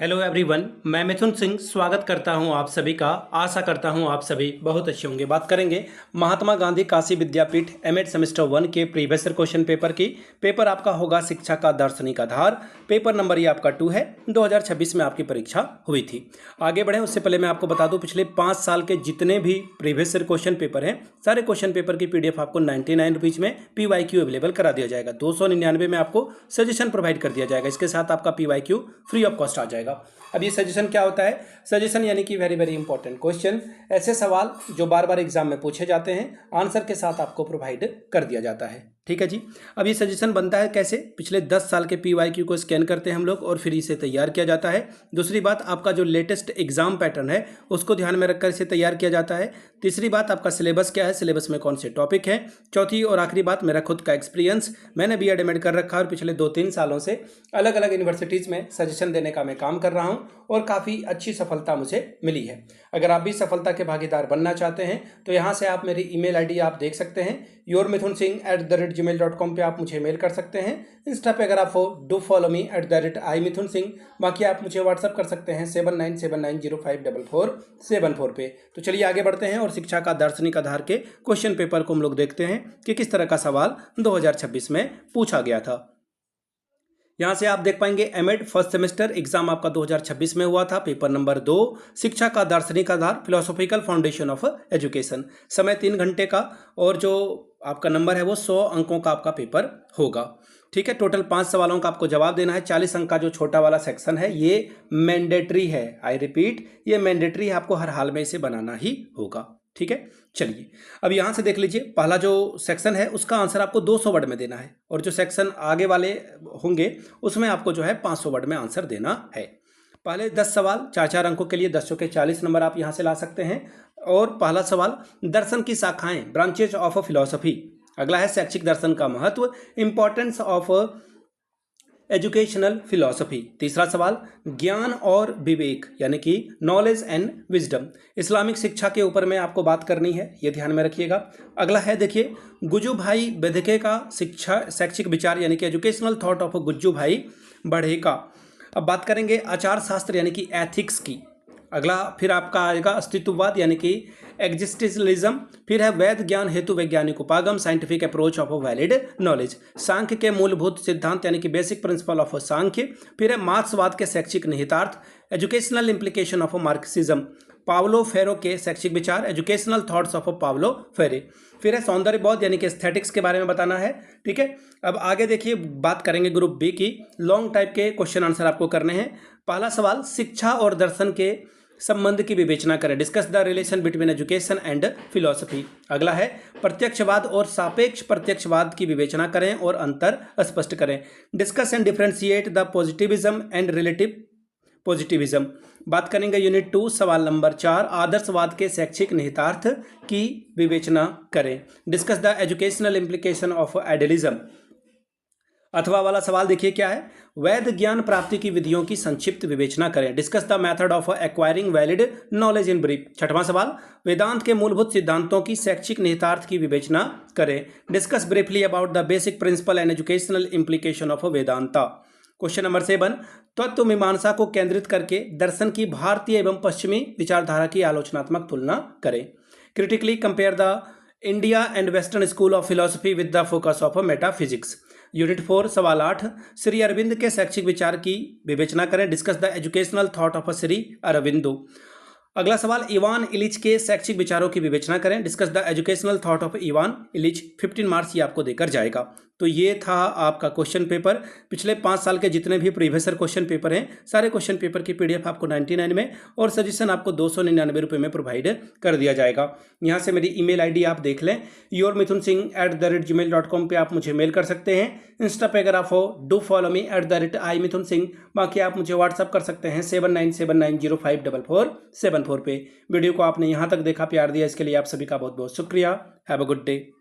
Hello everyone, मैं मिथुन सिंह स्वागत करता हूं आप सभी का। आशा करता हूं आप सभी बहुत अच्छे होंगे। बात करेंगे महात्मा गांधी काशी विद्यापीठ एमएड सेमेस्टर 1 के प्रीवियस ईयर क्वेश्चन पेपर की। पेपर आपका होगा शिक्षा का दार्शनिक आधार। पेपर नंबर ये आपका 2 है। 2026 में आपकी परीक्षा हुई थी। आगे बढ़े उससे पहले मैं आपको बता दूं, पिछले 5 साल के जितने भी प्रीवियस ईयर क्वेश्चन पेपर हैं, सारे क्वेश्चन पेपर की पीडीएफ आपको 99 रुपीज़ में PYQ अवेलेबल करा दिया जाएगा। 299 में आपको सजेशन प्रोवाइड कर दिया जाएगा। इसके साथ आपका PYQ फ्री ऑफ कॉस्ट आ जाएगा। अब ये सजेशन क्या होता है? सजेशन यानी कि वेरी वेरी इंपॉर्टेंट क्वेश्चन, ऐसे सवाल जो बार बार एग्जाम में पूछे जाते हैं, आंसर के साथ आपको प्रोवाइड कर दिया जाता है। ठीक है जी। अब ये सजेशन बनता है कैसे? पिछले 10 साल के PYQ को स्कैन करते हैं हम लोग और फिर इसे तैयार किया जाता है। दूसरी बात, आपका जो लेटेस्ट एग्जाम पैटर्न है उसको ध्यान में रखकर इसे तैयार किया जाता है। तीसरी बात, आपका सिलेबस क्या है, सिलेबस में कौन से टॉपिक हैं। चौथी और आखिरी बात, मेरा खुद का एक्सपीरियंस, मैंने BEd MAd कर रखा है और पिछले 2-3 सालों से अलग अलग यूनिवर्सिटीज़ में सजेशन देने का मैं काम कर रहा हूँ और काफ़ी अच्छी सफलता मुझे मिली है। अगर आप भी सफलता के भागीदार बनना चाहते हैं तो यहाँ से आप मेरी email ID आप देख सकते हैं, yourmithunSingh@gmail.com पे आप मुझे मेल कर सकते हैं। इंस्टा पे अगर आप हो, डू फॉलो मी @iMithunSingh। बाकी आप मुझे व्हाट्सअप कर सकते हैं 7979054474 पे। तो चलिए आगे बढ़ते हैं और शिक्षा का दार्शनिक आधार के क्वेश्चन पेपर को हम लोग देखते हैं कि किस तरह का सवाल 2026 में पूछा गया था। यहाँ से आप देख पाएंगे एमएड फर्स्ट सेमेस्टर एग्जाम आपका 2026 में हुआ था। पेपर नंबर 2, शिक्षा का दार्शनिक आधार, फिलोसॉफिकल फाउंडेशन ऑफ एजुकेशन। समय 3 घंटे का और जो आपका नंबर है वो 100 अंकों का आपका पेपर होगा। ठीक है, टोटल 5 सवालों का आपको जवाब देना है। 40 अंक का जो छोटा वाला सेक्शन है ये मैंडेटरी है। आई रिपीट, ये मैंडेटरी है, आपको हर हाल में इसे बनाना ही होगा। ठीक है, चलिए अब यहां से देख लीजिए। पहला जो सेक्शन है उसका आंसर आपको 200 वर्ड में देना है और जो सेक्शन आगे वाले होंगे उसमें आपको जो है 500 वर्ड में आंसर देना है। पहले 10 सवाल 4-4 अंकों के लिए 10 के 40 नंबर आप यहां से ला सकते हैं। और पहला सवाल, दर्शन की शाखाएं, ब्रांचेज ऑफ फिलॉसफी। अगला है शैक्षिक दर्शन का महत्व, इंपॉर्टेंस ऑफ एजुकेशनल फिलॉसफी। तीसरा सवाल, ज्ञान और विवेक यानी कि नॉलेज एंड विजडम। इस्लामिक शिक्षा के ऊपर में आपको बात करनी है, ये ध्यान में रखिएगा। अगला है देखिए गुज्जू भाई बड़ेके का शैक्षिक विचार यानी कि एजुकेशनल थॉट ऑफ गुज्जू भाई बड़ेका। अब बात करेंगे आचार शास्त्र यानी कि एथिक्स की। अगला फिर आपका आएगा अस्तित्ववाद यानी कि एग्जिस्टेंशलिज्म। फिर है वैध ज्ञान हेतु वैज्ञानिक उपागम, scientific approach of valid knowledge. Sankhya के मूलभूत सिद्धांत यानी कि बेसिक प्रिंसिपल ऑफ सांख्य। फिर है मार्क्सवाद के शैक्षिक निहितार्थ, educational implication of Marxism. Paulo Freire के शैक्षिक विचार, एजुकेशनल थॉट्स ऑफ पावलो फेरे। फिर है सौंदर्य बौद्ध यानी कि एस्थेटिक्स के बारे में बताना है। ठीक है, अब आगे देखिए बात करेंगे ग्रुप बी की। लॉन्ग टाइप के क्वेश्चन आंसर आपको करने हैं। पहला सवाल, शिक्षा और दर्शन के संबंध की विवेचना करें, discuss the relation between education and philosophy. अगला है प्रत्यक्षवाद और सापेक्ष प्रत्यक्षवाद की विवेचना करें और अंतर स्पष्ट करें, discuss and differentiate the positivism and relative positivism. बात करेंगे यूनिट 2 सवाल नंबर 4, आदर्शवाद के शैक्षिक निहितार्थ की विवेचना करें, discuss the educational implication of idealism. अथवा वाला सवाल देखिए क्या है, वैध ज्ञान प्राप्ति की विधियों की संक्षिप्त विवेचना करें, discuss the method of acquiring valid knowledge in brief. छठवां सवाल, वेदांत के मूलभूत सिद्धांतों की शैक्षिक निहितार्थ की विवेचना करें, discuss briefly about the basic principle and educational implication of Vedanta. Question number 7, तत्व मीमांसा को केंद्रित करके दर्शन की भारतीय एवं पश्चिमी विचारधारा की आलोचनात्मक तुलना करें, critically compare the India and western school of philosophy with the focus of metaphysics. Unit 4 सवाल 8, श्री अरविंद के शैक्षिक विचार की विवेचना करें, discuss the educational thought of Shri Aurobindo. अगला सवाल, इवान इलिच के शैक्षिक विचारों की विवेचना करें, discuss the educational thought of Ivan Ilyich. 15 marks ये आपको देकर जाएगा। तो ये था आपका क्वेश्चन पेपर। पिछले 5 साल के जितने भी प्रीवियस ईयर क्वेश्चन पेपर हैं, सारे क्वेश्चन पेपर की पीडीएफ आपको 99 में और सजेशन आपको 299 रुपये में प्रोवाइड कर दिया जाएगा। यहाँ से मेरी email ID आप देख लें, yourmithunSingh@gmail.com पे आप मुझे मेल कर सकते हैं। इंस्टा पे अगर आप हो, डू फॉलो मी @iMithunSingh। बाकी आप मुझे व्हाट्सअप कर सकते हैं 7979054474 पे। वीडियो को आपने यहाँ तक देखा, प्यार दिया, इसके लिए आप सभी का बहुत बहुत शुक्रिया। Have a good day.